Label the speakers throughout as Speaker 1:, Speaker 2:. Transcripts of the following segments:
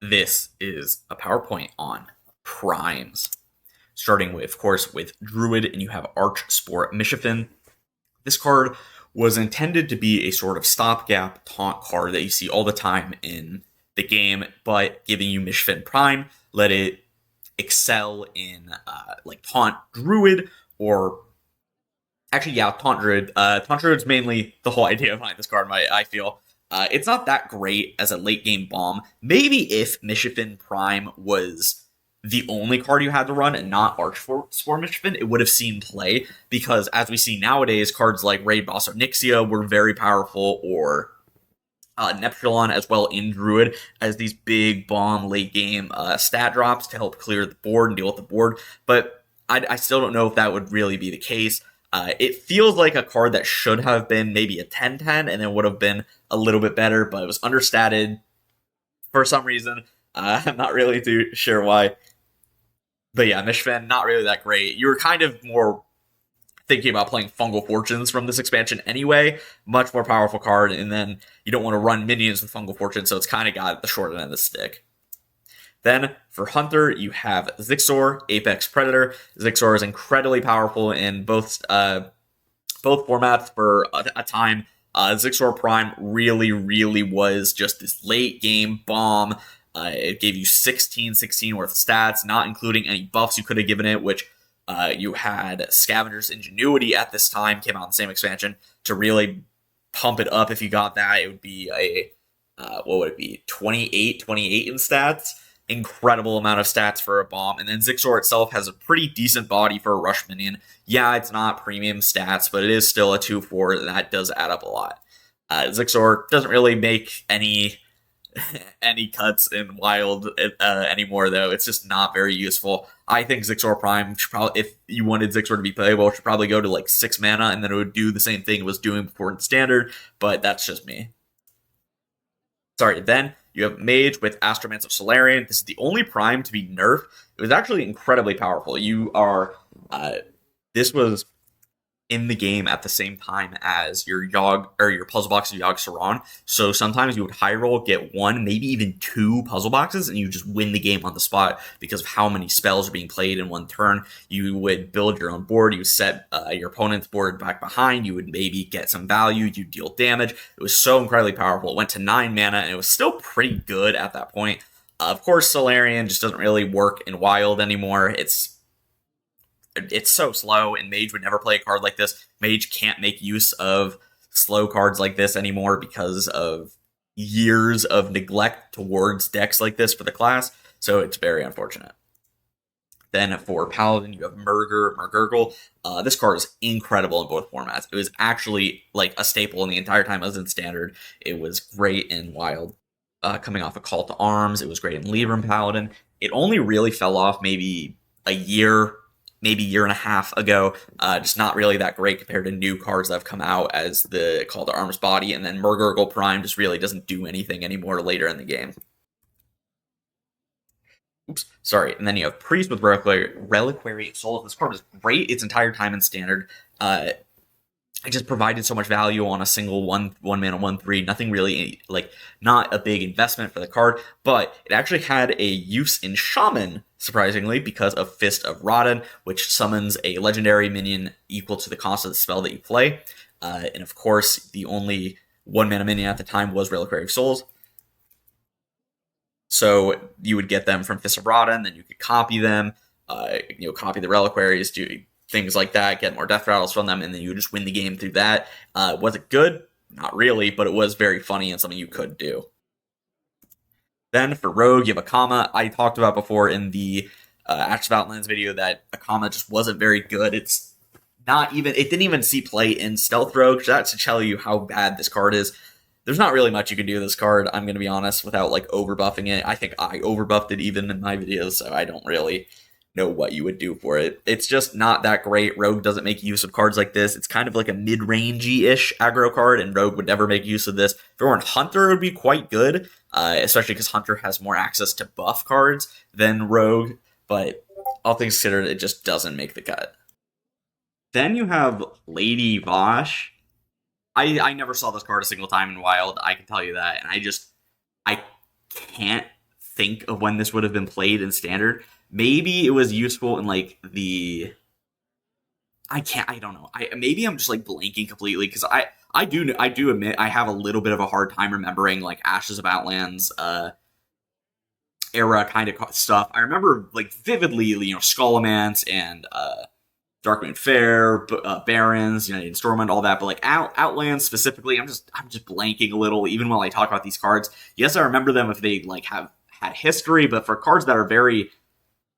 Speaker 1: This is a PowerPoint on primes. Starting with, of course, with Druid, and you have Arch Sport Mishafin. This card was intended to be a sort of stopgap taunt card that you see all the time in the game, but giving you Mishafin Prime, let it excel in like taunt Druid or actually, yeah, Taunt Druid. Taunt Druid's mainly the whole idea behind this card, I feel. It's not that great as a late game bomb. Maybe if Mishafin Prime was the only card you had to run and not Arch for Mishafin, it would have seen play. Because as we see nowadays, cards like Raid Boss or Nixia were very powerful, or Neptulon as well in Druid as these big bomb late game stat drops to help clear the board and deal with the board. But I still don't know if that would really be the case. It feels like a card that should have been maybe a 10-10 and then would have been a little bit better, but it was understated for some reason. I'm not really too sure why. But yeah, Mishfan, not really that great. You were kind of more thinking about playing Fungal Fortunes from this expansion anyway. Much more powerful card, and then you don't want to run minions with Fungal Fortune, so it's kind of got the short end of the stick. Then for Hunter, you have Zixor, Apex Predator. Zixor is incredibly powerful in both formats for a time. Zixor Prime really was just this late game bomb. It gave you 16 worth of stats, not including any buffs you could have given it, which you had Scavenger's Ingenuity at this time, came out in the same expansion, to really pump it up. If you got that, it would be a, what would it be, 28 in stats. Incredible amount of stats for a bomb. And then Zixor itself has a pretty decent body for a rush minion. Yeah, it's not premium stats, but it is still a 2-4. That does add up a lot. Zixor doesn't really make any cuts in Wild anymore, though. It's just not very useful. I think Zixor Prime should probably, if you wanted Zixor to be playable, should probably go to like 6 mana, and then it would do the same thing it was doing before in Standard, but that's just me. Sorry, then you have Mage with Astromancer Solarian. This is the only Prime to be nerfed. It was actually incredibly powerful. You are, this was in the game at the same time as your Yogg, or your puzzle box of Yogg-Saron. So sometimes you would high roll, get 1, maybe even 2 puzzle boxes, and you just win the game on the spot because of how many spells are being played in one turn. You would build your own board, you would set your opponent's board back behind, you would maybe get some value, you deal damage. It was so incredibly powerful. It went to 9 mana, and it was still pretty good at that point. Of course, Solarian just doesn't really work in Wild anymore. It's so slow, and Mage would never play a card like this. Mage can't make use of slow cards like this anymore because of years of neglect towards decks like this for the class, so it's very unfortunate. Then for Paladin, you have Murgurgle. This card is incredible in both formats. It was actually like a staple in the entire time I was in Standard. It was great in Wild. Coming off a Call to Arms, it was great in Libram Paladin. It only really fell off maybe a year and a half ago. Just not really that great compared to new cards that have come out as the Call to Arms body, and then Murgurgle Prime just really doesn't do anything anymore later in the game. Oops, sorry. And then you have Priest with Reliquary Souls. This card was great its entire time in Standard. It just provided so much value on a single one mana 1/3. Nothing really, like, not a big investment for the card, but it actually had a use in Shaman, surprisingly, because of Fist of Rodden, which summons a legendary minion equal to the cost of the spell that you play. And of course, the only 1 mana minion at the time was Reliquary of Souls. So you would get them from Fist of Rodden, then you could copy them, copy the reliquaries, do things like that, get more death rattles from them, and then you just win the game through that. Was it good? Not really, but it was very funny and something you could do. Then for Rogue, you have Akama. I talked about before in the Active Outlands video that Akama just wasn't very good. It didn't even see play in Stealth Rogue. That's to tell you how bad this card is. There's not really much you can do with this card, I'm going to be honest, without like overbuffing it. I think I overbuffed it even in my videos, so I don't really know what you would do for it. It's just not that great. Rogue doesn't make use of cards like this. It's kind of like a mid-rangey-ish aggro card, and Rogue would never make use of this. If it were in Hunter, it would be quite good, especially because Hunter has more access to buff cards than Rogue, but all things considered, it just doesn't make the cut. Then you have Lady Vosh. I never saw this card a single time in Wild, I can tell you that, and I can't think of when this would have been played in Standard. Maybe it was useful in like the... I don't know. Maybe I'm just like blanking completely, because I do admit I have a little bit of a hard time remembering like Ashes of Outlands era kind of stuff. I remember like vividly, you know, Skullomance and Darkmoon Fair, Barons, United Stormwind, all that. But like Outlands specifically, I'm just blanking a little, even while I talk about these cards. Yes, I remember them if they like have had history, but for cards that are very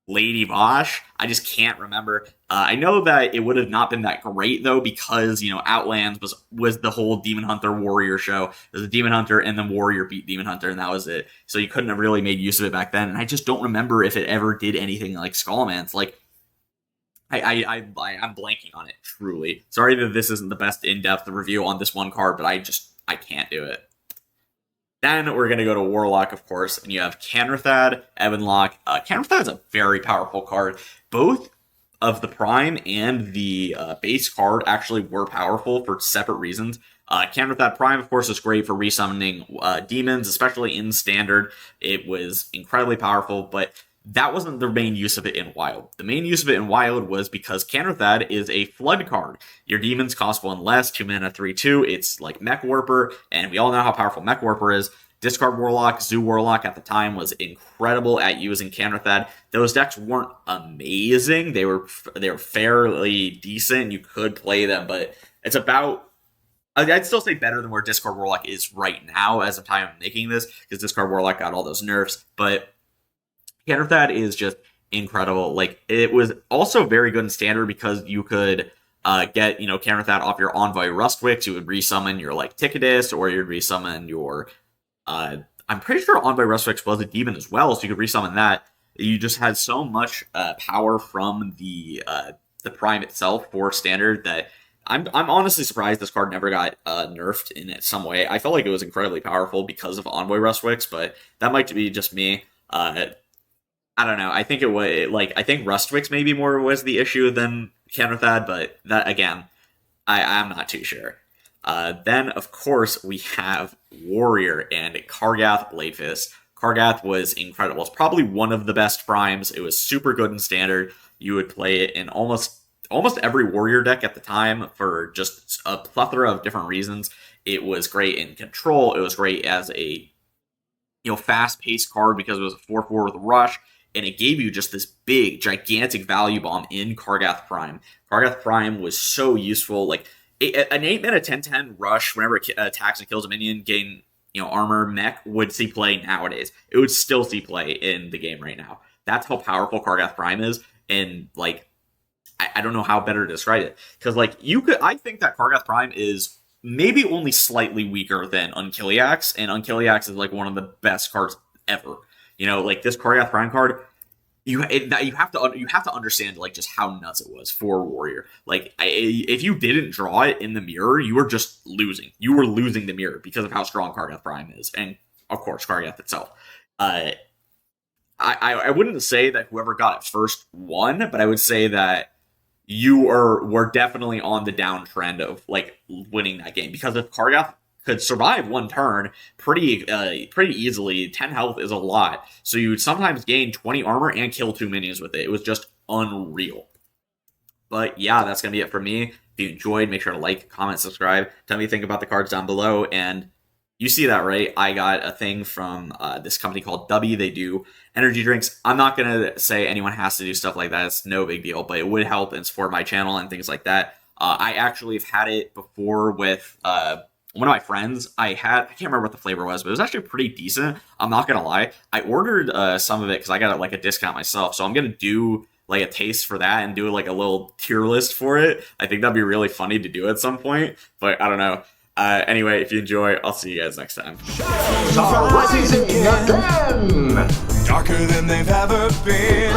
Speaker 1: Lady Vosh, I just can't remember. I know that it would have not been that great though, because, you know, Outlands was the whole Demon Hunter Warrior show. There's a Demon Hunter and then Warrior beat Demon Hunter, and that was it. So you couldn't have really made use of it back then. And I just don't remember if it ever did anything like Skullomance. Like, I'm blanking on it, truly. Sorry that this isn't the best in-depth review on this one card, but I can't do it. Then we're going to go to Warlock, of course, and you have Canrathad, Ebonlock. Canrathad is a very powerful card. Both of the Prime and the base card actually were powerful for separate reasons. Canrathad Prime, of course, is great for resummoning demons, especially in Standard. It was incredibly powerful, but that wasn't the main use of it in Wild. The main use of it in Wild was because Canrathad is a flood card. Your demons cost 1 less, 2 mana, 3/2. It's like Mech Warper, and we all know how powerful Mech Warper is. Discard Warlock, Zoo Warlock at the time was incredible at using Canrathad. Those decks weren't amazing. They were fairly decent. You could play them, but it's about... I'd still say better than where Discard Warlock is right now as of time of making this, because Discard Warlock got all those nerfs, but Canrathad is just incredible. Like, it was also very good in Standard because you could get, you know, Canrathad off your Envoy Rustwicks. You would resummon your, like, Ticketus, or you'd resummon your... I'm pretty sure Envoy Rustwicks was a demon as well, so you could resummon that. You just had so much power from the Prime itself for Standard that I'm honestly surprised this card never got nerfed in some way. I felt like it was incredibly powerful because of Envoy Rustwicks, but that might be just me. I don't know. I think it was like, I think Rustwicks maybe more was the issue than Canrathad, but that, again, I'm not too sure. Then, of course, we have Warrior and Kargath Bladefist. Kargath was incredible. It's probably one of the best primes. It was super good in Standard. You would play it in almost every Warrior deck at the time for just a plethora of different reasons. It was great in control. It was great as a, you know, fast-paced card because it was a 4/4 with Rush, and it gave you just this big, gigantic value bomb in Kargath Prime. Kargath Prime was so useful. Like, an 8-mana 10/10 Rush, whenever it attacks and kills a minion, gain, you know, armor, mech, would see play nowadays. It would still see play in the game right now. That's how powerful Kargath Prime is, and, like, I don't know how better to describe it. Because, like, I think that Kargath Prime is maybe only slightly weaker than Unkiliax, and Unkiliax is, like, one of the best cards ever. You know, like, this Kargath Prime card, you have to understand, like, just how nuts it was for Warrior. Like, if you didn't draw it in the mirror, you were just losing. You were losing the mirror because of how strong Kargath Prime is, and of course Kargath itself. I wouldn't say that whoever got it first won, but I would say that were definitely on the downtrend of, like, winning that game, because if Kargath could survive one turn pretty easily, 10 health is a lot, so you would sometimes gain 20 armor and kill 2 minions with it. It was just unreal. But yeah, that's gonna be it for me. If you enjoyed, make sure to like, comment, subscribe. Tell me what you think about the cards down below. And you see that, right? I got a thing from this company called W. They do energy drinks. I'm not going to say anyone has to do stuff like that. It's no big deal, but it would help and support my channel and things like that. I actually have had it before with one of my friends. I can't remember what the flavor was, but it was actually pretty decent. I'm not going to lie. I ordered some of it because I got like a discount myself. So I'm going to do like a taste for that and do like a little tier list for it. I think that'd be really funny to do at some point, but I don't know. Anyway, if you enjoy, I'll see you guys next time.
Speaker 2: Rising again! Darker than they've ever been.